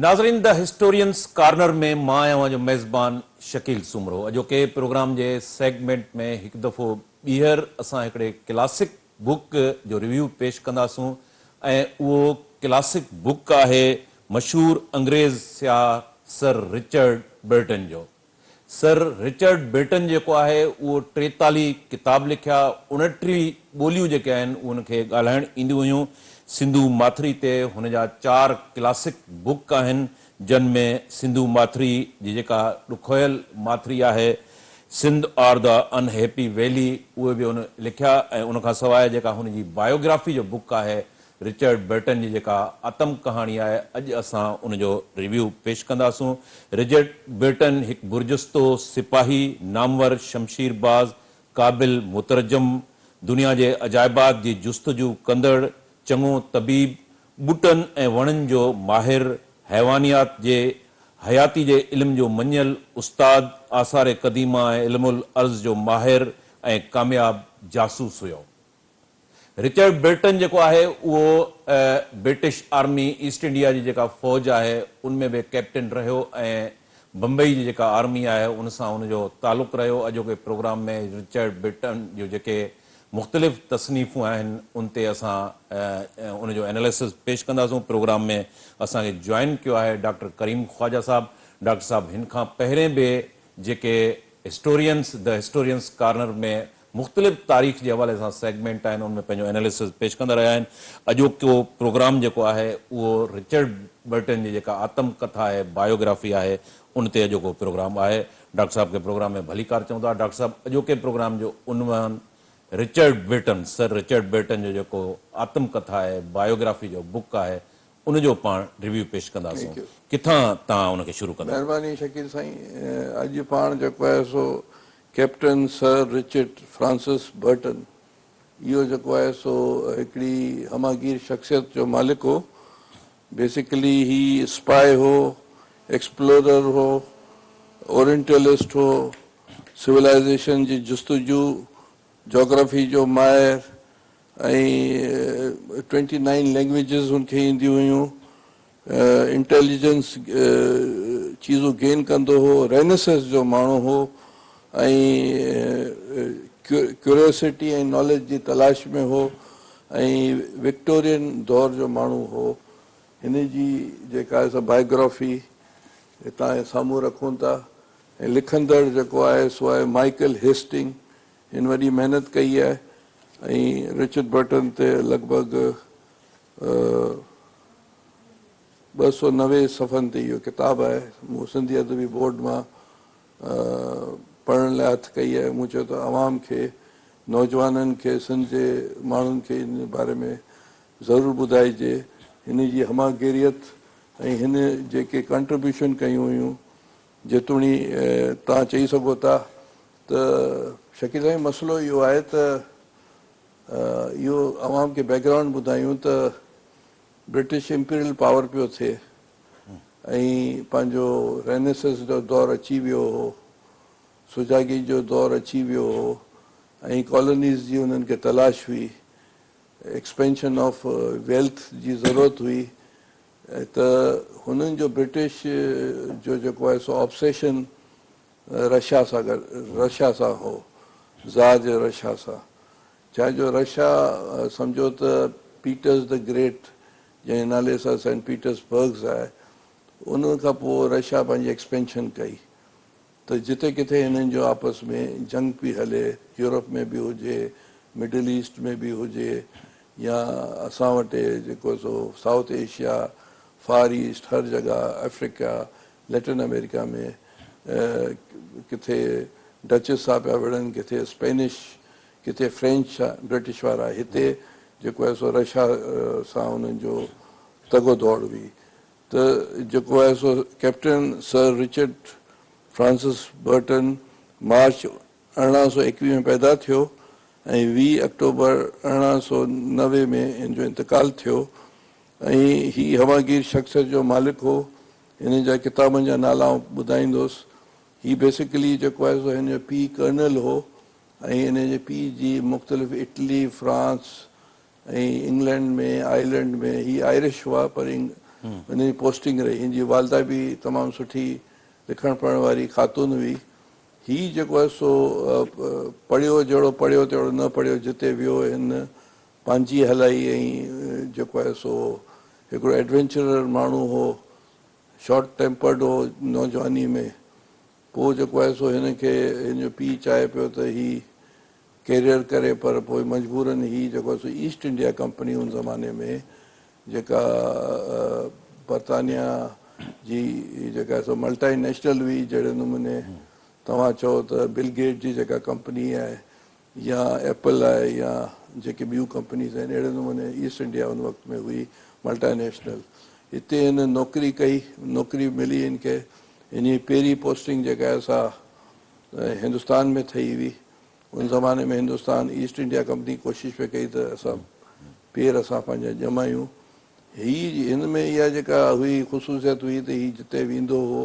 नाज़रीन the historians corner में मां आहियां जो मेज़बान शकील सुमरो। अॼोके प्रोग्राम जे सेगमेंट में हिकु दफ़ो ॿीहर असां हिकिड़े क्लासिक बुक जो रिव्यू पेश कंदासूं ऐं उहो क्लासिक बुक आहे मशहूर अंग्रेज़ सियाह सर रिचर्ड बेटन जो। सर रिचर्ड बेटन जेको आहे उहो 43 किताब लिखिया, 29 ॿोलियूं जेके आहिनि उनखे ॻाल्हाइण ईंदियूं हुयूं। सिंधू माथरी ते हुन जा 4 क्लासिक बुक आहिनि, जिन में सिंधू माथरी जी जेका ॾुखोयल माथरी आहे, सिंध और द अनहैप्पी वैली, उहे बि हुन लिखिया। ऐं उनखां सवाइ जेका हुनजी बायोग्राफी जो बुक आहे रिचर्ड बेटन जी जेका आतम कहाणी आहे, अॼु असां उनजो रिव्यू पेश कंदासूं। रिचर्ड बेटन हिकु बुरजस्तो सिपाही, नामवर शमशीरबाज़, क़ाबिल मुतरजम, दुनिया जे अजाइबात जी जुस्तजू कंदड़, चङो तबीब, ॿूटनि ऐं वणनि जो माहिर, हैवानियात जे हयाती जे इल्म जो मञियल उस्ताद, आसार क़दीमा ऐं इल्मुल अर्ज़ जो माहिर ऐं कामयाब जासूस हुयो। रिचर्ड बेटन जेको आहे उहो ब्रिटिश आर्मी ईस्ट इंडिया जी जेका फ़ौज आहे उनमें बि कैप्टन रहियो ऐं बम्बई जी जेका आर्मी आहे उन सां उनजो तालुक़ु रहियो। अॼोके प्रोग्राम में रिचर्ड बेटन जो जेके मुख़्तलिफ़ तसनीफ़ूं आहिनि उन ते असां उनजो एनालिसिस पेश कंदासूं। प्रोग्राम में असांखे जॉइन कयो आहे डॉक्टर करीम ख्वाजा साहब। डॉक्टर साहब हिन खां पहिरें बि जेके द हिस्टोरियंस कॉर्नर में मुख़्तलिफ़ तारीख़ जे हवाले सां सेगमेंट आहिनि उनमें पंहिंजो एनालिसिस पेश कंदा रहिया आहिनि। अॼोको प्रोग्राम जेको आहे उहो रिचर्ड बेटन जी जेका आतम कथा आहे, बायोग्राफी आहे, उन ते अॼोको प्रोग्राम आहे। डॉक्टर साहब खे प्रोग्राम में भलीकार चऊं था। डॉक्टर साहब, अॼोके प्रोग्राम जो उनवान Richard Burton, sir Richard Burton जो जेको आतम कथा आहे, बायोग्राफी जो बुक आहे, उनजो पाण रिव्यू पेश कंदासीं। किथां तव्हां उनखे शुरू कंदा? महिरबानी शकील साईं। अॼु पाण जेको आहे सो captain sir Richard Francis Burton, इहो जेको आहे सो हिकिड़ी हमागीर शख्सियत जो मालिक हो। बेसिकली ही स्पाई हो, एक्सप्लोरर हो, ओरिएंटलिस्ट हो, सिविलाइजेशन जी जुस्तजू, जोग्राफी जो माहिर ऐं 29 लैंग्वेजिस उनखे ईंदियूं हुयूं। इंटेलिजेंस चीज़ूं गेन कंदो हो, रेनेसेंस जो माण्हू हो ऐं क्यूरियोसिटी ऐं नॉलेज जी तलाश में हो ऐं विक्टोरियन दौर जो माण्हू हो। हिन जी जेका आहे बायोग्राफी हितां साम्हूं रखूं था। ऐं लिखंदड़ जेको आहे सो आहे माइकल हेस्टिंग। हिन वॾी महिनत कई आहे ऐं रिचर्ड बर्टन ते लॻभॻि 290 सफ़नि ते इहो किताबु आहे। मूं सिंधी अदबी बोर्ड मां पढ़ण लाइ हथु कई आहे। मूं चयो त अवाम खे, नौजवाननि खे, सिंध जे माण्हुनि खे हिन बारे में ज़रूरु ॿुधाइजे। हिन जी हमागेरियत ऐं हिन जेके कंट्रीब्यूशन कयूं हुयूं, जेतोणी तव्हां चई सघो था त शकील साईं मसइलो इहो आहे त इहो अवाम खे बैकग्राउंड ॿुधायूं त ब्रिटिश इंपीरियल पावर पियो थिए ऐं पंहिंजो रेनेसेंस जो दौरु अची वियो हो, सुजागी जो दौरु अची वियो हो ऐं कॉलोनीज़ जी उन्हनि खे तलाश हुई, एक्सपेंशन ऑफ वेल्थ जी ज़रूरत हुई। त हुननि जो ब्रिटिश जो जेको आहे सो ऑब्सेशन रशिया सां हो, ज़ार जे रशिया सां। छाजो रशिया सम्झो त पीटर्स द ग्रेट जंहिं नाले सां सेंट पीटर्सबर्ग्स आहे, उन खां पोइ रशिया पंहिंजी एक्सपेंशन कई। त जिते किथे हिननि जो आपस में जंग पई हले, यूरोप में बि हुजे, मिडल ईस्ट में बि हुजे, या असां वटि जेको सो साउथ एशिया, फार ईस्ट, हर जॻह, अफ्रीका, लैटिन अमेरिका में किथे डचिस सां पिया विढ़नि, किथे स्पेनिश, किथे फ्रेंच ब्रिटिश वारा। हिते जेको आहे सो रशिया सां उन्हनि जो तगो दौड़ हुई। त जेको आहे सो captain sir Richard Francis Burton March 1821 में पैदा थियो ऐं 20 अक्टूबर 1890 में हिन जो इंतकाल थियो। ऐं ही हवागीर शख्सियत जो मालिक हो। हिन जा किताबनि जा नाला ॿुधाईंदुसि। ही बेसिकली जेको आहे सो हिन जो पीउ कर्नल हो ऐं हिन जे पीउ जी मुख़्तलिफ़ इटली, फ्रांस ऐं इंग्लैंड में, आयरलैंड में, ही आयरिश हुआ पर हिन जी पोस्टिंग रही। हिन जी वालदा बि तमामु सुठी लिखण पढ़ण वारी ख़ातून हुई। हीउ जेको आहे सो पढ़ियो जहिड़ो पढ़ियो तहिड़ो न पढ़ियो, जिते वियो हिन पंहिंजी हलाई ऐं जेको आहे सो हिकिड़ो एडवेंचरर माण्हू हो, शॉर्ट टेम्पर्ड हो नौजवानी में। पोइ जेको आहे सो हिन खे हिन जो पीउ चाहे पियो त हीउ कैरियर करे, पर पोइ मजबूरन हीउ जेको आहे सो ईस्ट इंडिया कंपनी उन ज़माने में जेका बरतानिया जी जेका सो मल्टाई नेशनल हुई, जहिड़े नमूने तव्हां चओ त बिल गेट जी जेका कंपनी आहे या एप्पल आहे या जेके ॿियूं कंपनीज़ आहिनि, अहिड़े नमूने ईस्ट इंडिया उन वक़्त में हुई मल्टाई नेशनल। हिते हिन नौकिरी कई, नौकिरी मिली हिन खे। हिन जी पहिरीं पोस्टिंग जेका आहे सा हिंदुस्तान में ठही हुई। उन ज़माने में हिंदुस्तान ईस्ट इंडिया कंपनी कोशिशि पे कई त असां पेर असां पंहिंजा ॼमायूं। हिन में इहा जेका हुई ख़ुशूसियत हुई त हीउ जिते वेंदो हो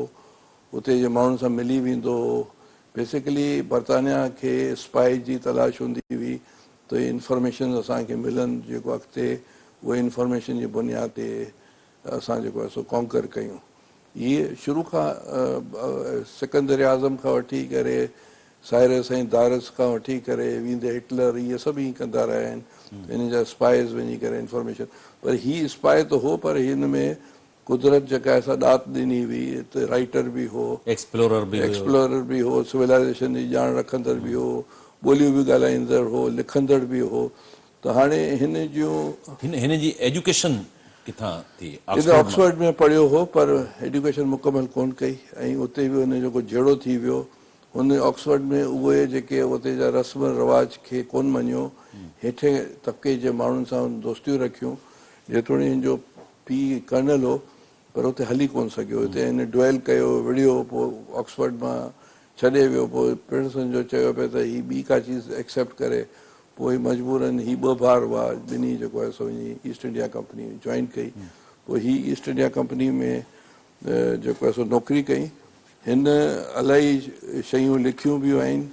उते जे माण्हुनि सां मिली वेंदो हो। बेसिकली बरतानिया खे स्पाई जी तलाश हूंदी हुई त इंफॉर्मेशन असांखे मिलनि, जेको अॻिते उहे इंफॉर्मेशन जी बुनियाद ते असां जेको आहे सो कॉन्कर कयूं। इहे शुरू खां सिकंदर आज़म खां वठी करे साइरस ऐं दारस खां वठी करे वेंदे हिटलर, इहे सभु ई कंदा रहिया आहिनि। हिन जा स्पाइस वञी करे इंफॉर्मेशन, पर हीउ स्पाई त हो, पर हिन में कुदरत जेका आहे सा ॾात ॾिनी हुई। त राइटर बि हो, एक्सप्लोरर बि हो, सिविलाइज़ेशन जी ॼाण रखंदड़ बि हो, ॿोलियूं बि ॻाल्हाईंदड़ हो, लिखंदड़ बि हो। त हाणे हिन जूं हिन जी एजुकेशन किथां थी? हिन ऑक्सफोर्ड में पढ़ियो हो, पर एजुकेशन मुकमल कोन कई ऐं उते बि हुन जेको जहिड़ो थी वियो। हुन ऑक्सफोर्ड में उहे जेके उते जा रस्म रवाज खे कोन मञियो, हेठे तबिके जे माण्हुनि सां दोस्तियूं रखियूं। जेतोणीकि हिन जो पीउ कर्नल हो, पर उते हली कोन सघियो। हिते हिन ड्वेल कयो, विढ़ियो, पोइ ऑक्सफोर्ड मां छॾे वियो। पोइ प्रिंसन जो चयो पियो त हीअ ॿी का चीज़ एक्सेप्ट करे। पोइ मजबूरन ही 2 भाउर हुआ, ॿिन्ही जेको आहे सो ईस्ट इंडिया कंपनी जॉइन कई। पोइ ही ईस्ट इंडिया कंपनी में जेको आहे सो नौकिरी कई। हिन इलाही शयूं लिखियूं बि आहिनि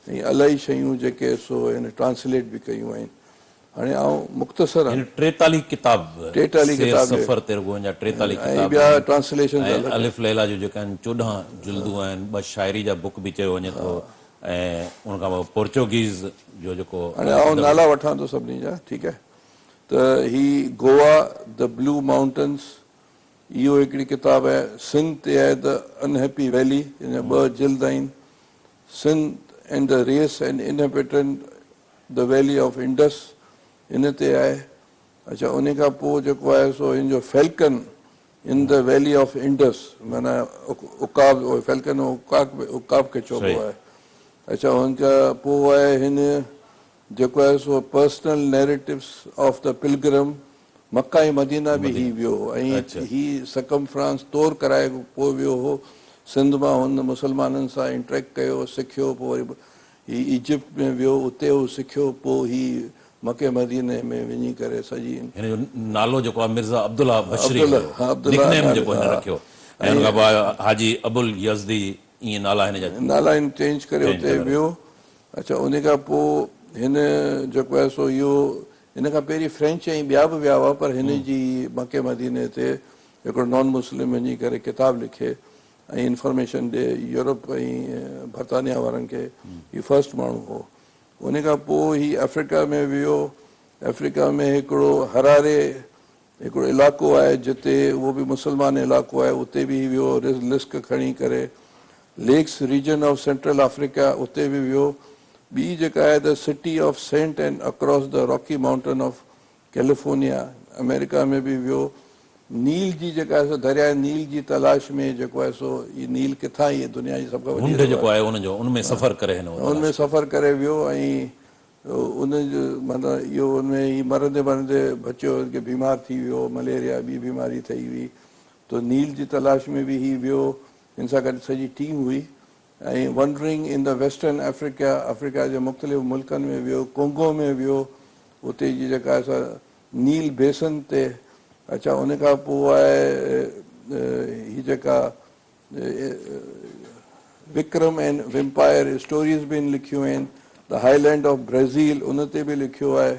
ऐं इलाही शयूं जेके सो हिन ट्रांसलेट बि कयूं आहिनि। हाणे आउं मुख़्तसर 43 किताब, 43 किताब सफ़र ते रुगो 43 ऐं किताब, ॿिया ट्रांसलेशन अलिफ लैला जो जेका आहिनि 14 जिल्दूं आहिनि, 2 शाइरी जा बुक बि चयो वञे थो, ऐं उन खां पोइ पोर्चुगीज़ जो जेको। हाणे आउं नाला वठां थो सभिनी जा, ठीकु आहे। त ही गोवा द ब्लू माउंटेन्स, इहो हिकिड़ी किताब आहे। सिंध ते आहे द अनहैप्पी वैली, हिन जा 2 जिल्द आहिनि। Sindh and the race and inhabitant the valley of Indus, हिन ते आहे। अच्छा, उन खां पोइ जेको आहे सो हिन जो falcon in the valley of Indus, माना उकाब, फैल्कन उकाब खे चइबो आहे। अच्छा, हुनखां पोइ आहे हिन जेको आहे सो personal narratives of the pilgrim, मक्का ऐं मदीना बि ही वियो ऐं ही सकम फ्रांस तौर कराए पोइ वियो हो। सिंध मां हुन मुस्लमाननि सां इंटरेक्ट कयो, सिखियो। पोइ वरी ही इजिप्ट में वियो, उते हू सिखियो। पोइ ही मके मदीने में वञी करे सॼी हिन जो नालो जेको आहे मिर्ज़ा अब्दुल्ला बशरी निकनेम जेको हिन रखियो, ऐं हुन खां पोइ हाजी अबुल यज़दी, ईअं नाला हिन जा नाला हिन चेंज करे उते वियो। अच्छा, उन खां पोइ हिन जेको आहे सो इहो, हिन खां पहिरीं फ्रेंच ऐं ॿिया बि विया हुआ, पर हिन जी मके मदीने ते हिकिड़ो नॉन मुस्लिम वञी करे किताबु लिखे ऐं इंफॉर्मेशन ॾे यूरोप ऐं बरतानिया वारनि खे। हीउ फर्स्ट माण्हू हो। उन खां पोइ ही अफ्रीका में वियो। अफ्रीका में हिकिड़ो हरारे हिकिड़ो इलाइक़ो आहे जिते, उहो बि मुस्लमान इलाइक़ो आहे, उते बि वियो लिस्क खणी करे। Lakes region of central Africa, उते बि वियो। ॿी जेका आहे the city of saint and across the Rocky mountain of California, America में बि वियो। नील जी जेका आहे सो दरिया नील जी तलाश में जेको आहे सो हीउ नील किथां ई दुनिया जी सभ खां वॾी जेको आहे उनमें सफ़र करे उनमें सफ़र करे वियो ऐं उनजो माना इहो उनमें ही मरंदे मरंदे बचियो, हुनखे बीमार थी वियो, मलेरिया ॿी बीमारी ठही हुई। त नील जी तलाश में बि ही वियो। हिन सां गॾु सॼी टीम हुई ऐं wandering in the western Africa, Africa जे मुख़्तलिफ़ मुल्कनि में वियो। कोंगो में वियो, उते जी जेका आहे नील बेसन ते। अच्छा, उन खां पोइ आहे ही जेका विक्रम एंड वेम्पायर स्टोरीज़ बि लिखियूं आहिनि। द हाईलैंड ऑफ ब्राज़ील, उन ते बि लिखियो आहे।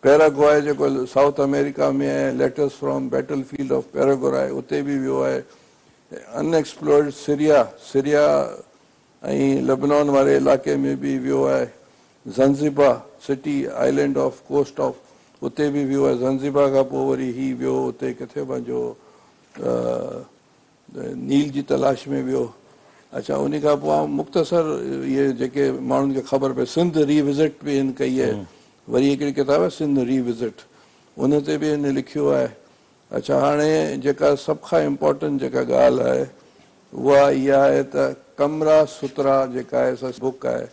पैराग्वाए जेको साउथ अमेरिका में आहे, letters from battle field of Paraguay उते बि वियो आहे। अनएक्सप्लोर्ड सीरिया ऐं लेबनान वारे इलाइक़े में बि वियो आहे। Zanzibar city island of coast of उते बि वियो आहे। ज़ंज़िबा खां पोइ वरी ही वियो उते किथे पंहिंजो नील जी तलाश में वियो। अच्छा, उन खां पोइ मुख़्तसर इहे जेके माण्हुनि खे ख़बर पए सिंध रीविज़िट बि हिन कई आहे। वरी हिकिड़ी किताब आहे सिंध रीविज़िट, उन ते बि हिन लिखियो आहे। अच्छा, हाणे जेका सभ खां इम्पोर्टेंट जेका ॻाल्हि आहे उहा इहा आहे त कमरा सुतरा जेका आहे सा बुक आहे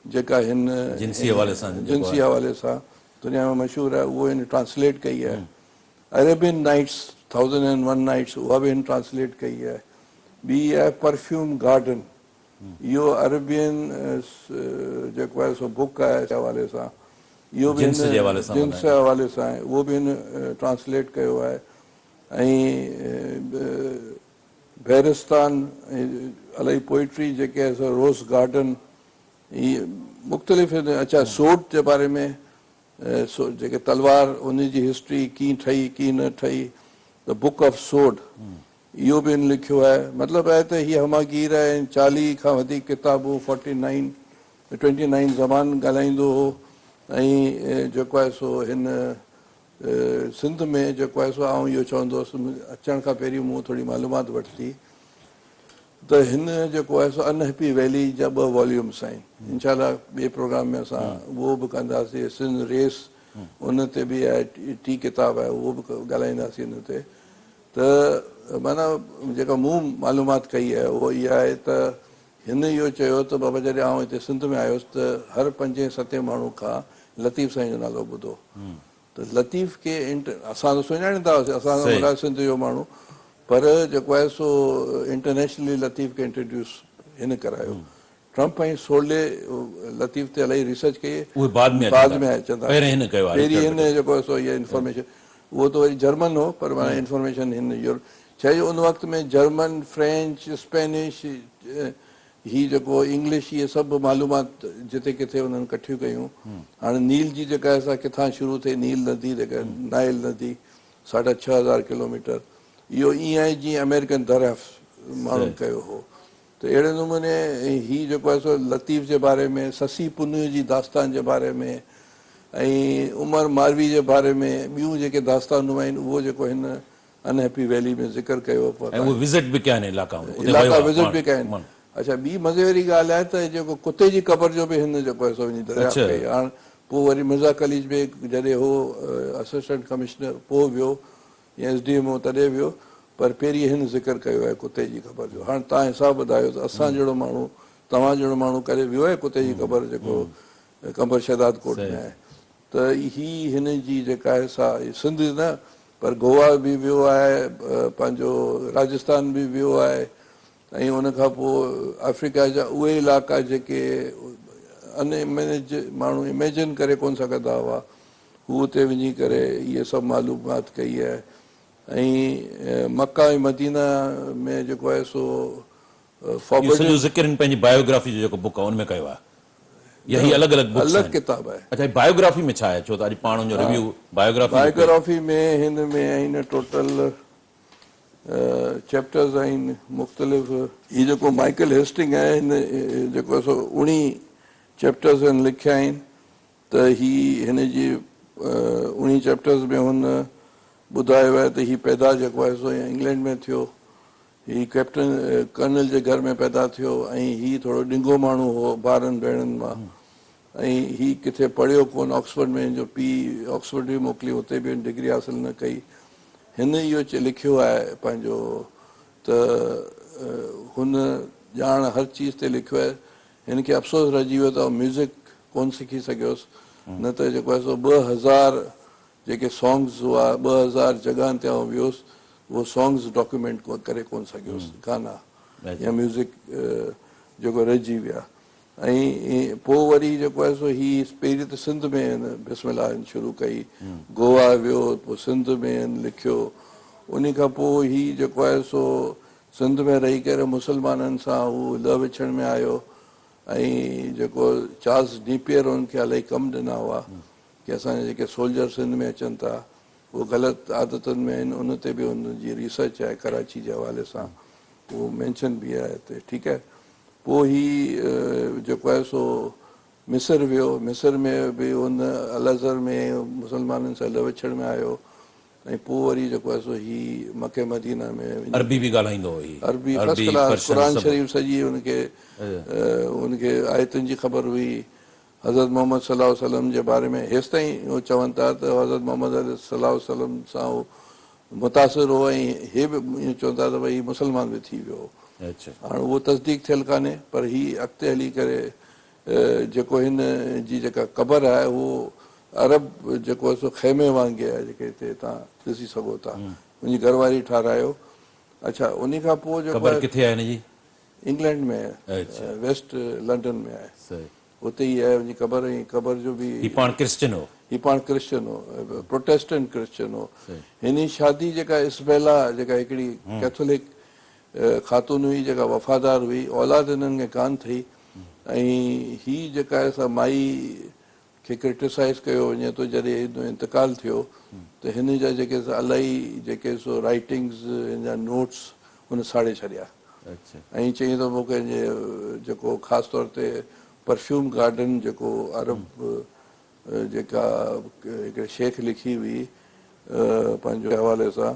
जेका हिन जिन्सी हवाले सां दुनिया में मशहूरु आहे, उहो हिन ट्रांसलेट कई आहे। अरेबियन नाइट्स 1001 नाइट्स उहा बि हिन ट्रांसलेट कई आहे। ॿी आहे परफ्यूम गार्डन, इहो अरेबियन जेको आहे सो बुक आहे हवाले सां, इहो बि जिन्स हवाले सां आहे, उहो बि हिन ट्रांसलेट कयो आहे। ऐं बेरिस्तान इलाही पोइट्री जेके आहे सो रोज़ गार्डन, इहे मुख़्तलिफ़। अच्छा, सोट जे बारे में जेके तलवार उनजी हिस्ट्री कीअं ठही कीअं न ठही, द बुक ऑफ सोड, इहो बि हिन लिखियो आहे। मतिलबु आहे त हीअ हमागीर आहे। 40 खां वधीक किताबूं 29 ज़बान ॻाल्हाईंदो हो। ऐं जेको आहे सो हिन सिंध में जेको आहे सो आउं इहो चवंदुसि, अचण खां पहिरीं मूं थोरी मालूमात वरिती त हिन जेको आहे सो अनहैप्पी वैली जा 2 वॉल्यूम्स आहिनि। इंशाल्लाह ॿिए प्रोग्राम में असां उहो बि कंदासीं। सिंध रेस उन ते बि आहे, टी किताब आहे, उहो बि ॻाल्हाईंदासीं हिन ते। त माना जेका मूं मालूमात कई आहे उहो इहा आहे त हिन इहो चयो त बाबा जॾहिं आउं हिते सिंध में आयुसि त हर 5-7 माण्हू खां लतीफ़ साईं जो नालो ॿुधो। त लतीफ़ खे असां त सुञाणींदा हुआसीं, असां सिंध जो माण्हू, पर जेको आहे सो इंटरनेशनली लतीफ़ खे इंट्रोड्यूस हिन करायो। ट्रम्प ऐं सोले लतीफ़ ते इलाही रिसर्च कई, बाद में अचंदा, पहिरीं हिन जेको आहे सो इहा इंफॉर्मेशन, उहो त वरी जर्मन हो पर माना इंफॉर्मेशन हिन छा उन वक़्त में जर्मन, फ्रेंच, स्पेनिश, ही जेको इंग्लिश, इहे सभु मालूमात जिते किथे उन्हनि कठियूं कयूं। हाणे नील जी जेका आहे किथां शुरू थिए, नील नदी जेका नाइल नदी 6500 किलोमीटर, इहो ईअं आहे जीअं अमेरिकन दरियाफ़ माण्हुनि कयो हो। त अहिड़े नमूने ही जेको आहे सो लतीफ़ जे बारे में, ससी पुन्नू जी दास्तान जे बारे में ऐं उमर मारवी जे बारे में ॿियूं जेके दास्तानूं आहिनि उहो जेको हिन अनहैप्पी वैली में ज़िक्र कयो। विज़िट बि कया आहिनि, इलाइक़ा विज़िट बि कया आहिनि। अच्छा, ॿी मज़े वारी ॻाल्हि आहे त जेको कुते जी क़बर जो बि हिन जेको आहे सो वञी दरियाफ़्त कई। हाणे पोइ वरी मिर्ज़ा कलीज बि जॾहिं हो असिस्टेंट कमिश्नर पोइ वियो या SDMO तॾहिं वियो, पर पहिरीं हिन ज़िक्र कयो आहे कुते जी क़बर जो। हाणे तव्हां हिसाबु ॿुधायो त असां जहिड़ो माण्हू, तव्हां जहिड़ो माण्हू करे वियो आहे कुते जी क़बर जेको कंबर शहदाद कोट में आहे? त ही हिन जी जेका आहे सा सिंध न पर गोवा बि वियो आहे, पंहिंजो राजस्थान बि वियो आहे। ऐं उन खां पोइ अफ्रीका जा उहे इलाइक़ा जेके अनइमेज माण्हू इमेजिन करे कोन सघंदा हुआ, हू उते वञी करे इहे सभु मालूमात कई आहे। ऐं मक्का ऐं मदीना में जेको आहे सो पंहिंजी बायोग्राफी जो जेको बुक आहे उनमें कयो आहे, यही अलॻि किताब आहे। अच्छा, बायोग्राफी में छा आहे? छो त अॼु पाण जो रिव्यू बायोग्राफी में हिन में आहिनि टोटल चैप्टर्स आहिनि मुख़्तलिफ़। हीउ जेको माइकल हेस्टिंग आहे हिन जेको आहे सो 19 चैप्टर्स आहिनि लिखिया आहिनि। त हिन जी 19 चैप्टर्स में हुन ॿुधायो आहे त हीउ पैदा जेको आहे सो इंग्लैंड में थियो, हीउ कैप्टन कर्नल जे घर में पैदा थियो ऐं हीउ थोरो ॾिंगो माण्हू हो ॿारनि भेणनि मां। ऐं हीउ किथे पढ़ियो कोन, ऑक्सफोर्ड में हिनजो पीउ ऑक्सफोर्ड बि मोकिलियो, उते बि डिग्री हासिलु न कई। हिन इहो लिखियो आहे पंहिंजो त हुन ॼाण हर चीज़ ते लिखियो आहे। हिनखे अफ़सोस रहिजी वियो त म्यूज़िक कोन सिखी सघियोसि, न त जेको आहे सो 2000 जेके सॉन्ग्स हुआ 2000 जॻहनि ते आउं वियुसि, उहो सॉन्ग्स डॉक्यूमेंट करे कोन सघियोसि, गाना या म्यूज़िक जेको रहिजी विया। ऐं पोइ वरी जेको आहे सो ही पहिरीं त सिंध में बिस्मिल्लाह शुरू कई, गोवा वियो, पोइ सिंध में लिखियो। उन खां पोइ ही जेको आहे सो सिंध में रही करे मुस्लमाननि सां हू लह विछण में आयो। ऐं जेको चार्ल्स नेपियर उनखे इलाही कमु ॾिना हुआ कि असांजा जेके सोल्जर्स हिन में अचनि था उहो ग़लति आदतुनि में आहिनि, उन ते बि उनजी रिसर्च आहे कराची जे हवाले सां, उहो मेंशन बि आहे हिते, ठीकु आहे। पोइ ही जेको आहे सो मिस्र वियो, मिस्र में बि उन अल अज़हर में मुस्लमाननि सां विछड़ में आयो, ऐं पोइ वरी जेको आहे सो ही मके मदीना में अरबी बि ॻाल्हाईंदो हुई, अरबी फर्स्ट क्लास क़ुरान शरीफ़ सॼी उनखे आयतुनि जी ख़बर हुई। हज़रत मोहम्मद सल्लल्लाहु अलैहि वसल्लम जे बारे में हेसि ताईं उहो चवनि था त हज़रत मोहम्मद सल्लल्लाहु अलैहि वसल्लम सां उहो मुतासिर हो, ऐं हे बि ईअं चवनि था त भई मुस्लमान बि थी वियो। हाणे उहो तस्दीक थियल कान्हे, पर ही अॻिते हली करे जेको हिन जी जेका क़बर आहे उहो अरब जेको आहे सो ख़ैमे वांगुरु आहे, जेके हिते तव्हां ॾिसी सघो था, मुंहिंजी घरवारी ठारायो। अच्छा, उन खां पोइ जेको आहे किथे आहे हिनजी? इंग्लैंड में आहे, वेस्ट लंडन में आहे, उते ई आहे मुंहिंजी क़बर। ऐं क़बर जो बि ही पाण क्रिश्चियन हो, ही पाण क्रिश्चियन हो, प्रोटेस्टेंट क्रिश्चियन हो। हिन शादी जेका इसबेला जेका हिकिड़ी कैथोलिक ख़ातून हुई जेका वफ़ादार हुई, औलाद हिननि खे कान थी, ऐं ही जेका आहे सा माई खे क्रिटिसाइज़ कयो वञे थो जॾहिं हिन इंतकाल थियो त हिन जा जेके इलाही जेके सो राइटिंग्स हिन जा नोट्स हुन साड़े छॾिया, ऐं चई त मूंखे जेको ख़ासि तौर ते परफ्यूम गार्डन जेको अरब जेका हिकिड़े शेख लिखी हुई पंहिंजे हवाले सां,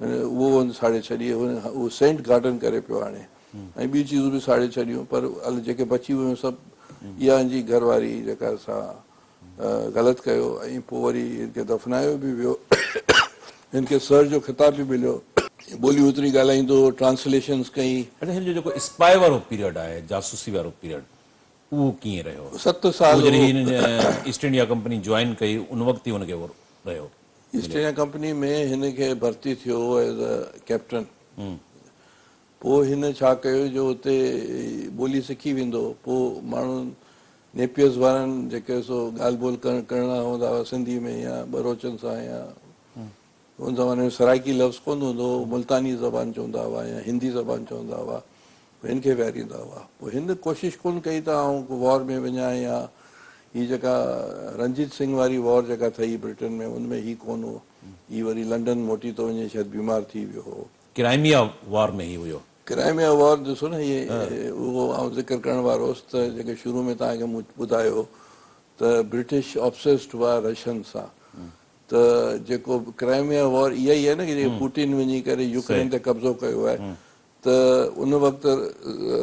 उहो हुन साड़े छॾी, उहो सेंट गार्डन करे पियो हाणे, ऐं ॿियूं चीज़ूं बि साड़े छॾियूं, पर जेके बची वियूं सभु इहा जी घरवारी जेका असां ग़लति कयो, ऐं पोइ वरी हिनखे दफ़नायो बि वियो। हिनखे सर जो ख़िताब बि मिलियो, ॿोलियूं एतिरी ॻाल्हाईंदो, ट्रांसलेशन्स कई। हिन जो जेको स्पाई वारो पीरियड आहे, जासूसी वारो पीरियड, उहो कीअं रहियो? 7 साल जॾहिं हिन ईस्ट इंडिया कंपनी ज्वाइन कई उन वक़्तु ई हुनखे रहियो। ईस्ट इंडिया कंपनी में हिनखे भर्ती थियो एज़ अ कैप्टन। पोइ हिन छा कयो जो हुते ॿोली सिखी वेंदो, पोइ माण्हू नेपियर्स वारनि जेके सो ॻाल्हि ॿोल करणा हूंदा हुआ सिंधी में या बरोचनि सां, या उन ज़माने में सराइकी लफ़्ज़ कोन हूंदो हो, मुल्तानी ज़बान चवंदा हुआ या हिंदी ज़बान चवंदा हुआ, हिन खे विहारींदा हुआ। पोइ हिन कोशिशि कोन कई त आउं वॉर में वञा, या हीअ जेका रंजीत सिंह वारी वॉर जेका थी ब्रिटेन में, उनमें ही कोन हो, ही वरी लंडन मोटी थो वञे, शायदि बीमार थी वियो हो। क्राइमिया वॉर में ही हुयो। क्राइमिया वॉर ॾिसो न, इहे उहो आउं ज़िक्र करण वारो हुउसि त जेके शुरू में तव्हांखे मूं ॿुधायो त ब्रिटिश ऑब्सेस्ड हुआ रशियन सां, त जेको क्राइमिया वॉर इहा ई आहे न कि जेके पुटिन वञी करे यूक्रेन ते कब्ज़ो कयो आहे, त उन वक़्तु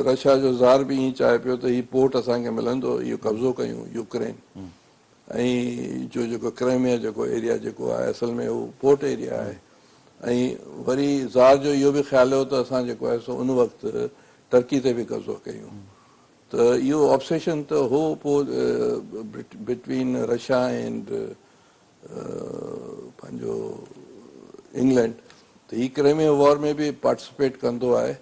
रशिया जो ज़ार बि ईअं चाहे पियो त हीउ पोर्ट असांखे मिलंदो, इहो कब्ज़ो कयूं यूक्रेन, ऐं जो जेको क्राइमिया जेको एरिया जेको आहे असल में उहो पोर्ट एरिया आहे। ऐं वरी ज़ार जो इहो बि ख़्यालु हो त असां जेको आहे सो उन वक़्तु टर्की ते बि कब्ज़ो कयूं, त इहो ऑब्सेशन त हो पोइ बिटवीन रशिया एंड पंहिंजो इंग्लैंड, त हीउ क्राइमिया वॉर में बि पार्टिसिपेट कंदो आहे,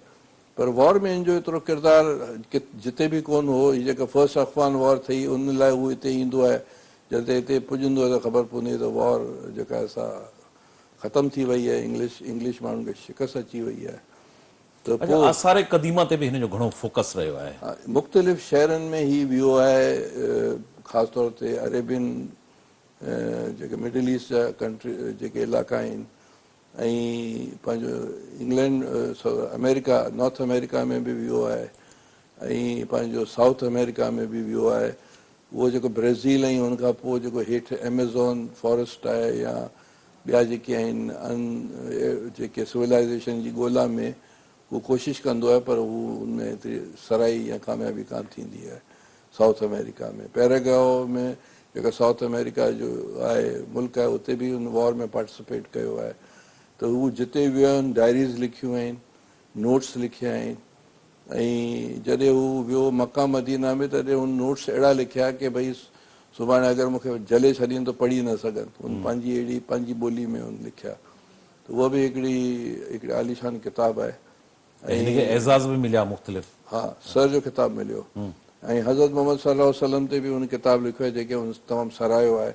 पर वॉर में हिन जो एतिरो किरदारु जिते बि कोन हो। हीअ जेका फर्स्ट अफ़गान वॉर थी उन लाइ उहो हिते ईंदो आहे, जॾहिं हिते पुॼंदो आहे त ख़बर पवंदी त वॉर जेका असां ख़तमु थी वई आहे, इंग्लिश माण्हुनि खे शिकस्त अची वई आहे। त पोइ आसारे क़दीमा ते बि हिन जो घणो फोकस रहियो आहे। मुख़्तलिफ़ शहरनि में ही वियो आहे, ख़ासि तौर ते अरेबियन जेके मिडल ईस्ट जा कंट्री जेके इलाइक़ा आहिनि, ऐं पंहिंजो इंग्लैंड अमेरिका नॉर्थ अमेरिका में बि वियो आहे, ऐं पंहिंजो साउथ अमेरिका में बि वियो आहे। उहो जेको ब्राज़ील ऐं हुनखां पोइ जेको हेठि एमेज़ॉन फॉरेस्ट आहे या ॿिया जेके आहिनि जेके सिविलाइज़ेशन जी ॻोल्हा में उहो कोशिशि कंदो आहे, पर हू हुनमें एतिरी सराई या कामयाबी कान थींदी आहे। साउथ अमेरिका में पैराग्वाओ में जेका साउथ अमेरिका जो आहे मुल्क आहे, उते बि हुन वॉर में पार्टिसिपेट कयो आहे। त हू जिते विया आहिनि डायरीज़ लिखियूं आहिनि, नोट्स लिखिया आहिनि, ऐं जॾहिं हू वियो मक्का मदीना में तॾहिं हुन नोट्स अहिड़ा लिखिया की भई सुभाणे अगरि मूंखे जले छॾीनि त पढ़ी न सघनि, हुन पंहिंजी अहिड़ी पंहिंजी ॿोली में हुन लिखिया। त उहा बि हिकिड़ी आलीशान किताबु आहे, ऐं एज़ाज़ बि मिलिया मुख़्तलिफ़। हा, सर जो ख़िताबु मिलियो, ऐं हज़रत मोहम्मद सल्लल्लाहु अलैहि वसल्लम ते बि हुन किताबु लिखियो आहे जेके हुन तमामु साराहियो आहे।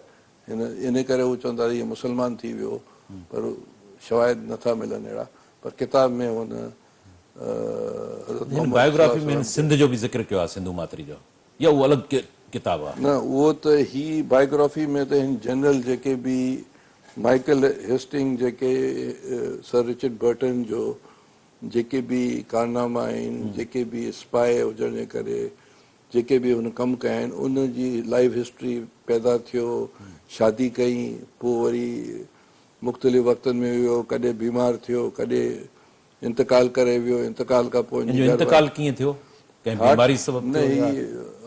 इन करे हू चवंदा हीअ मुस्लमान थी वियो, पर शवायद नथा मिलनि अहिड़ा, पर किताब में हुन बायोग्राफी में सिंध जो बि ज़िक्र कयो आहे, सिंधु मातरी जो, या उहो अलॻि किताब आहे? न उहो त ही बायोग्राफी में त हिन जनरल जेके बि माइकल हेस्टिंग जेके सर रिचर्ड बर्टन जो जेके बि कारनामा आहिनि, जेके बि स्पाई हुजण जे करे जेके बि हुन कमु कया आहिनि, उन जी लाइफ हिस्ट्री, पैदा थियो, शादी कई, पोइ वरी मुख़्तलिफ़ वक़्तनि में वियो, कॾहिं बीमार थियो, कॾहिं इंतकाल करे वियो, इंतकाल खां पोइ हिन जो इंतकाल कीअं थियो? कंहिं बीमारी सबबु न थियो ही या?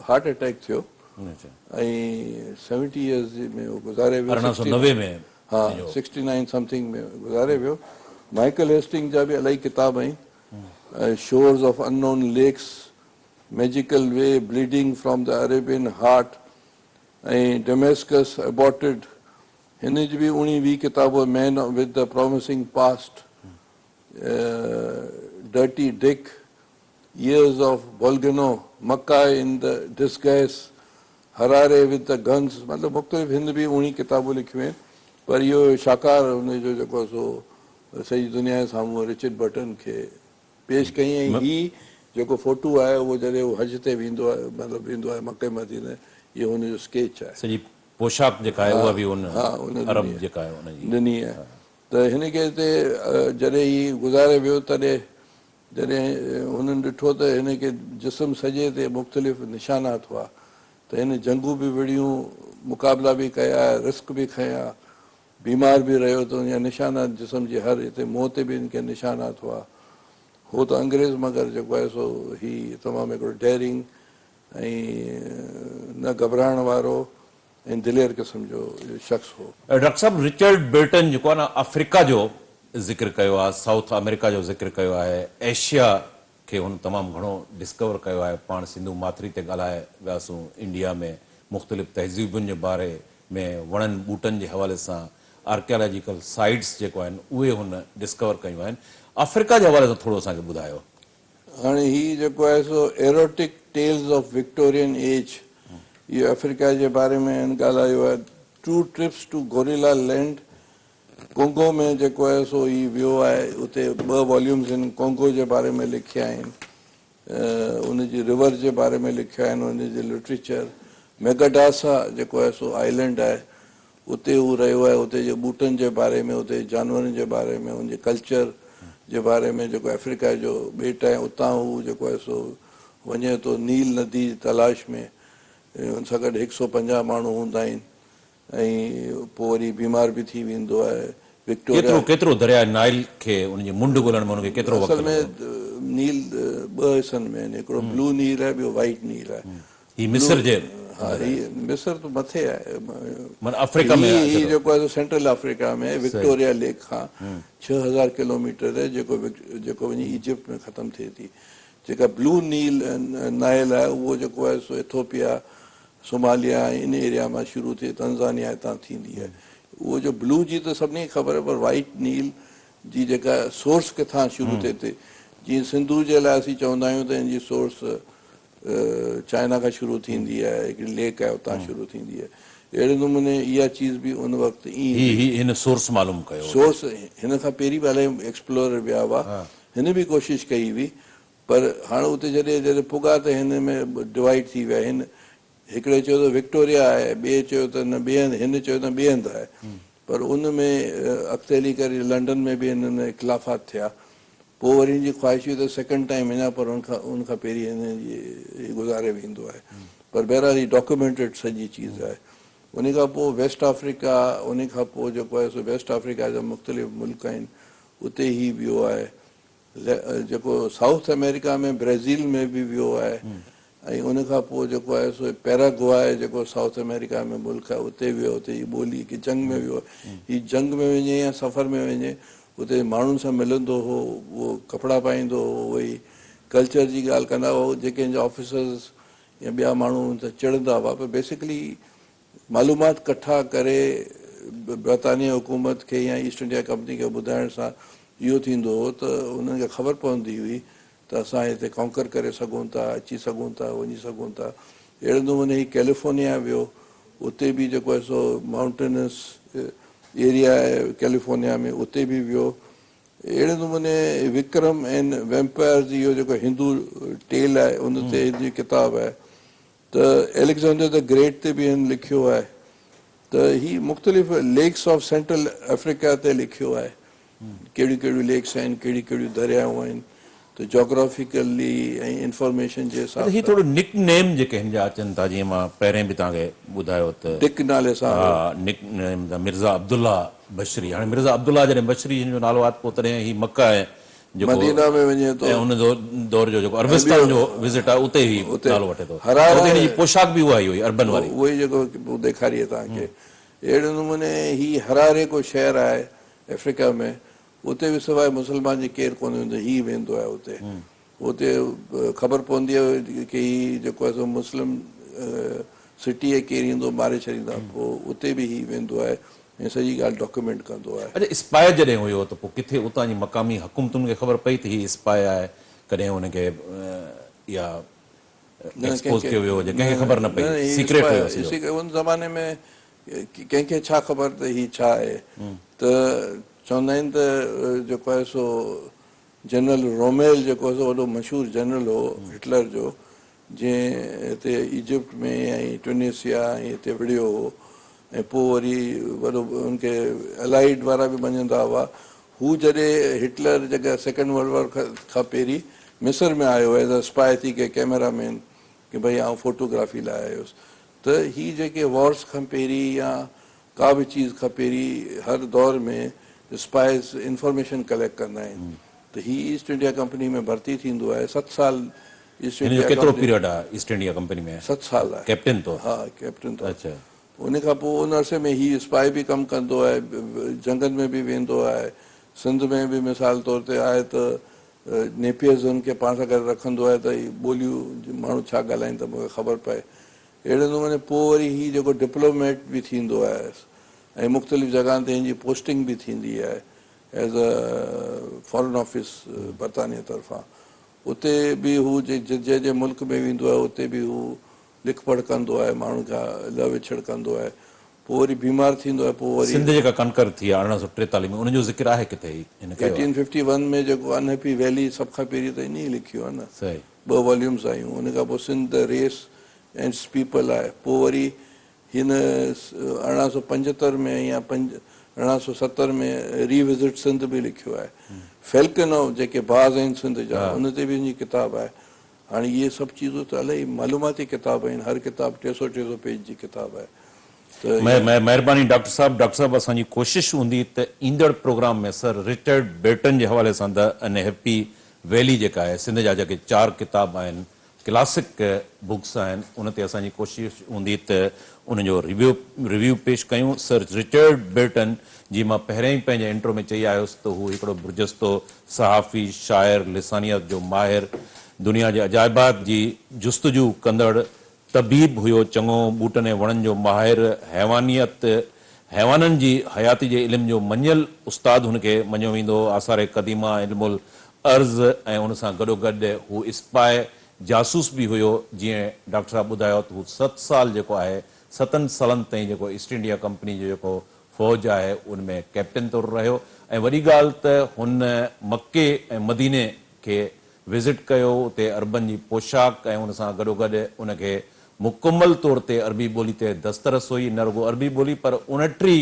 हार्ट अटैक थियो अच्छा, ऐं 70 इयर्स में वो गुज़ारे वियो। 1890 में? हा 69 समथिंग में गुज़ारे वियो। माइकल हेस्टिंग जा बि इलाही किताब आहिनि, shores of unknown lakes, magical way, bleeding from the Arabian heart ऐं डेमेस्कस अबॉर्टेड। हिन जी बि 19-20 किताब, man with the promising past, dirty dick, years of Volcano, Makkah in the disguise, Harare with the guns, मतिलबु मुख़्तलिफ़ हिन बि 19 किताबूं लिखियूं आहिनि। पर इहो शाकार हुनजो जेको सो सॼी दुनिया जे साम्हूं रिचर्ड बर्टन खे पेश कई। ऐं ही जेको फोटो आहे उहो जॾहिं उहो हज ते वेंदो आहे, मतिलबु वेंदो आहे मके मदीने, इहो हुनजो स्केच आहे। सॼी पोशाक जेका आहे उहा बि उन अरब ॾिनी जेका आहे उनजी ॾिनी आहे। त हिन खे हिते जॾहिं ही गुज़ारे वियो, तॾहिं जॾहिं हुननि ॾिठो त हिन खे जिस्म सॼे ते मुख़्तलिफ़ निशानात हुआ, त हिन जंगूं बि विड़ियूं, मुक़ाबला बि कया, रिस्क बि खयां, बीमार बि रहियो, त उनजा निशानात जिस्म जे हर हिते मुंहं ते बि हिन खे निशानात हुआ। हो त अंग्रेज़ मगर जेको आहे सो ही तमामु हिकिड़ो डेयरिंग ऐं न घबराइण वारो ऐं दिलेर क़िस्म जो शख़्स हो। डॉक्टर साहब, रिचर्ड बर्टन जेको आहे न अफ्रीका जो ज़िक्र कयो आहे, साउथ अमेरिका जो ज़िक्र कयो आहे, एशिया खे हुन तमामु घणो डिस्कवर कयो आहे। पाण सिंधु माथरी ते ॻाल्हाए वियासीं, इंडिया में मुख़्तलिफ़ तहज़ीबुनि जे बारे में, वणनि ॿूटनि जे हवाले सां आर्कियोलॉजिकल साइट्स जेको आहिनि उहे हुन डिस्कवर कयूं आहिनि। अफ्रीका जे हवाले सां थोरो असांखे ॿुधायो। हाणे ही जेको आहे सो erotic tales of Victorian age, इहो अफ्रीका जे बारे में ॻाल्हायो आहे। 2 trips to gorilla land, Congo में जेको आहे सो ही वियो आहे, उते 2 वॉल्यूम्स आहिनि कोंगो जे बारे में लिखिया आहिनि, उनजी रिवर जे बारे में लिखिया आहिनि, उनजी लिटरेचर। मेगाडासा जेको आहे सो आइलैंड आहे, उते हू रहियो आहे, उते जे ॿूटनि जे बारे में, उते जानवरनि जे बारे में, उनजे कल्चर जे बारे में, जेको अफ्रीका जो ॿेट आहे उतां हू जेको आहे सो वञे थो नील नदी जी तलाश में। हुन सां गॾु 150 माण्हू हूंदा आहिनि ऐं पोइ वरी बीमार बि थी वेंदो आहे। विक्टोरिया केतिरो दरिया नाइल खे उनजे मुंड ॻोल्हण में उनखे केतिरो वक़्तु असल में नील 2 हिसनि में आहिनि, हिकिड़ो ब्लू नील आहे, ॿियो वाइट नील आहे। ही मिस्र जे, हा ही मिस्र त मथे आहे, माना अफ्रीका में ही जेको आहे सेंट्रल अफ्रीका में विक्टोरिया लेक खां 6000 किलोमीटर आहे, जेको वञी इजिप्ट में ख़तम थिए थी। जेका ब्लू नील नाइल आहे उहो जेको आहे सो इथोपिया, सोमालिया इन एरिया मां शुरू थिए, तंजानिया हितां थींदी आहे। उहो जो ब्लू जी त सभिनी खे ख़बर आहे, पर वाइट नील जी जेका सोर्स किथां शुरू थिए थी, जीअं सिंधु जे लाइ असीं चवंदा आहियूं त हिन जी सोर्स चाइना खां शुरू थींदी आहे, हिकिड़ी लेक आहे उतां शुरू थींदी आहे। अहिड़े नमूने इहा चीज़ बि उन वक़्तु हिन सोर्स मालूम कयो। सोर्स हिन खां पहिरीं बि इलाही एक्सप्लोरर विया हुआ, हिन बि कोशिशि कई हुई, पर हाणे उते जॾहिं पुॻा त हिन में डिवाइड थी विया। हिकिड़े चयो त विक्टोरिया आहे, ॿिए चयो त न ॿिए हंधि, हिन चयो त ॿिए हंधि आहे। पर उन में अॻिते हली करे लंडन में बि हिननि इख़्तिलाफ़ात थिया। पोइ वरी हिन जी ख़्वाहिश हुई त सेकेंड टाइम वञा, पर उनखां पहिरीं हिन जी गुज़ारे वेंदो आहे। पर बहरहाल ही डॉक्यूमेंटेड सॼी चीज़ आहे। उन खां पोइ वेस्ट अफ्रीका, उन खां पोइ जेको आहे सो वेस्ट अफ्रीका जा मुख़्तलिफ़ मुल्क आहिनि, उते ई वियो आहे। जेको साउथ अमेरिका में ब्राज़ील में बि वियो आहे, ऐं उन खां पोइ जेको आहे सो पैराग्वाए जेको साउथ अमेरिका में मुल्क आहे उते वियो, उते जी ॿोली की जंग में वियो। ही जंग में वञे या सफ़र में वञे, उते माण्हुनि सां मिलंदो हो, उहो कपिड़ा पाईंदो हो, उहे कल्चर जी ॻाल्हि कंदा हुआ। जेके हिन जा ऑफिसर्स या ॿिया माण्हू हुन सां चिड़ंदा हुआ, पर बेसिकली मालूमात कठा करे बरतानिया हुकूमत खे या ईस्ट इंडिया कंपनी खे ॿुधाइण सां इहो थींदो हो त उन्हनि खे ख़बर पवंदी हुई त असां हिते कॉन्कर करे सघूं था, अची सघूं था, वञी सघूं था। अहिड़े नमूने ही कैलिफोर्निया वियो, उते बि जेको आहे सो माउंटेनस एरिया आहे कैलिफोर्निया में, उते बि वियो। अहिड़े नमूने विक्रम एंड वैम्पायर्स, इहो जेको हिंदू टेल आहे उन ते हिनजी किताब आहे। त त एलेक्जेंडर द ग्रेट ते बि हिन लिखियो आहे त ही मुख़्तलिफ़ लेक्स ऑफ सेंट्रल अफ्रीका ते लिखियो आहे कहिड़ियूं कहिड़ियूं लेक्स आहिनि कहिड़ियूं कहिड़ियूं दरियाऊं आहिनि त जोग्राफिकली ऐं इंफॉर्मेशन जे हिसाब ही थोरो निक नेम जेके हिन जा अचनि था जीअं मां पहिरें बि तव्हांखे ॿुधायो त टिक नाले सां हा nickname the Mirza Abdullah Bashri हाणे मिर्ज़ा अब्दुल्ला जॾहिं बशरी हिन जो नालो आहे पोइ तॾहिं ही मका आहे जेको मदीना में वञे थो ऐं हुन दौर जो जेको अरबिस्तान जो विज़िट आहे उते ही नालो वठे थो हरारे हुते हिन जी पोशाक बि उहा ई हुई अर्बन वारी उहो ई जेको ॾेखारीए तव्हांखे अहिड़े नमूने ही हरारे को शहर आहे अफ्रीका में उते बि सवाइ मुस्लमान जी केरु कोन्हे हूंदो ही वेंदो आहे उते उते ख़बर पवंदी आहे की ही जेको आहे सो मुस्लिम सिटी आहे केरु ईंदो मारे छॾींदा पोइ उते बि ही वेंदो आहे ऐं सॼी ॻाल्हि डॉक्यूमेंट कंदो आहे अच्छा स्पाई जॾहिं हुयो त पोइ किथे उतां जी मक़ामी हुकूमतुनि खे ख़बर पई त ही स्पाई आहे कॾहिं हुनखे या एक्सपोज कयो वियो हुजे कंहिंखे ख़बर न पई सीक्रेट हुयो सॼो उन ज़माने में कंहिंखे छा ख़बर त ही छा आहे त चवंदा आहिनि त जेको आहे सो जनरल रोमेल जेको आहे सो वॾो मशहूरु जनरल हो हिटलर जो जंहिं हिते इजिप्ट में ऐं ट्यूनीसिया ऐं हिते विढ़ियो हो ऐं पोइ वरी वॾो उनखे अलाइड वारा बि मञंदा हुआ हू जॾहिं हिटलर जेका सेकेंड वर्ल्ड वॉर खां पहिरीं मिस्र में आयो एज़ अ स्पाई थी के कैमरामैन की भई आउं फोटोग्राफी लाइ आयो हुयुसि त ही जेके वॉर्स खां पहिरीं या का बि चीज़ खां पहिरीं हर दौर में स्पाइस इंफॉर्मेशन कलेक्ट कंदा आहिनि त ही ईस्ट इंडिया कंपनी में भर्ती थींदो आहे 7 साल ईस्ट हिन जो इंडिया केतिरो पीरियड आहे ईस्ट इंडिया कंपनी में 7 साल आहे कैप्टन तो हा कैप्टन तो अच्छा उन खां पोइ उन अरसे में ही स्पाई बि कमु कंदो आहे जंगनि में बि वेंदो आहे सिंध में बि मिसाल तौर ते आहे त नेपियर ज़ोन खे पाण सां गॾु रखंदो आहे त ही ॿोलियूं माण्हू छा ॻाल्हाइनि त मूंखे ख़बर पए अहिड़े नमूने पोइ वरी ही जेको डिप्लोमेट बि थींदो आहे ऐं मुख़्तलिफ़ जॻहनि ते हिन जी पोस्टिंग बि थींदी आहे एज़ अ फॉरेन ऑफिस बरतानिया तरफ़ां उते बि हू जंहिं मुल्क में वेंदो आहे उते बि हू लिख पढ़ कंदो आहे माण्हू खां लह विछड़ कंदो आहे पोइ वरी बीमार थींदो आहे पोइ वरी सिंध जेका कनकर थी आहे 1843 में उनजो ज़िक्र आहे किथे हिन कयो आहे? 1851 में जेको अनहैप्पी वैली सभ खां पहिरीं त इन ई लिखियो आहे न सही 2 वॉल्यूम्स आहियूं उन खां पोइ सिंध द रेस एंड पीपल आहे पोइ वरी हिन 1875 में या 1870 में रीविज़िट सिंध बि लिखियो आहे फैल्कन ऑफ जेके बाज़ आहिनि सिंध जा उन ते बि हिनजी किताब आहे हाणे इहे सभु चीज़ूं त इलाही मालूमाती किताब आहिनि हर किताब 300 पेज जी किताब आहे त महिरबानी डॉक्टर साहब असांजी कोशिशि हूंदी त ईंदड़ प्रोग्राम में सर रिचर्ड बेटन जे हवाले सां द अनहैप्पी वैली जेका आहे सिंध जा जेके 4 किताब आहिनि क्लासिक बुक्स आहिनि उन ते असांजी कोशिशि हूंदी त उनजो रिव्यू पेश कयूं सर रिचर्ड बेटन जी मां पहिरें ई पंहिंजे इंट्रो में चई आयुसि त हू हिकिड़ो बुर्जस्तो सहाफ़ी शाइर लिसानियत जो माहिर दुनिया जे अजाइबात जी जुस्तजू कंदड़ तबीब हुयो चङो ॿूटनि ऐं वणनि जो माहिर हैवाननि जी हयाती जे इल्म जो मञियल उस्ताद हुनखे मञियो वेंदो आसार क़दीमा इल्मुल अर्ज़ ऐं उन सां गॾोगॾु हू स्पाई जासूस बि हुयो जीअं डॉक्टर साहब ॿुधायो त हू 7 साल जेको आहे 7 सालनि ताईं जेको ईस्ट इंडिया कंपनी जो जेको फ़ौज आहे उनमें कैप्टन तौरु रहियो ऐं वॾी ॻाल्हि त हुन मके ऐं मदीने खे विज़िट कयो उते अरबन जी पोशाक ऐं उन सां गॾोगॾु उनखे मुकमल तौर ते अरबी ॿोली ते दस्तरस हुई न रुगो अरबी ॿोली पर 29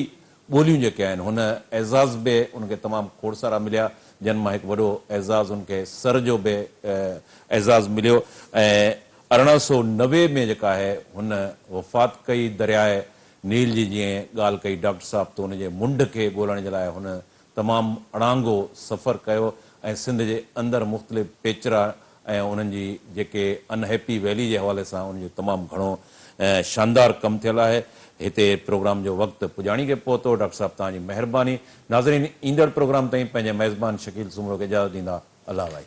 ॿोलियूं जेके आहिनि हुन एज़ाज़ बि उनखे तमामु खोड़ सारा मिलिया जन मां हिकु वॾो एज़ाज़ उनखे सर जो बि एज़ाज़ मिलियो ऐं 1890 में जेका आहे हुन वफ़ात कई दरियाए नील जी जीअं ॻाल्हि कई डॉक्टर साहब त हुनजे मुंड खे ॻोल्हण जे लाइ हुन तमामु अणांगो सफ़र कयो ऐं सिंध जे अंदरि मुख़्तलिफ़ पेचरा ऐं उन्हनि जी जेके अनहैप्पी वैली जे हवाले सां उनजो तमामु घणो शानदार कमु थियल आहे हिते प्रोग्राम जो वक़्तु पुॼाणी खे पहुतो डॉक्टर साहब तव्हांजी महिरबानी नाज़रीन ईंदड़ प्रोग्राम ताईं पंहिंजे मेज़बान शकील सुमरो खे इजाज़त ॾींदा अल्लाह भाई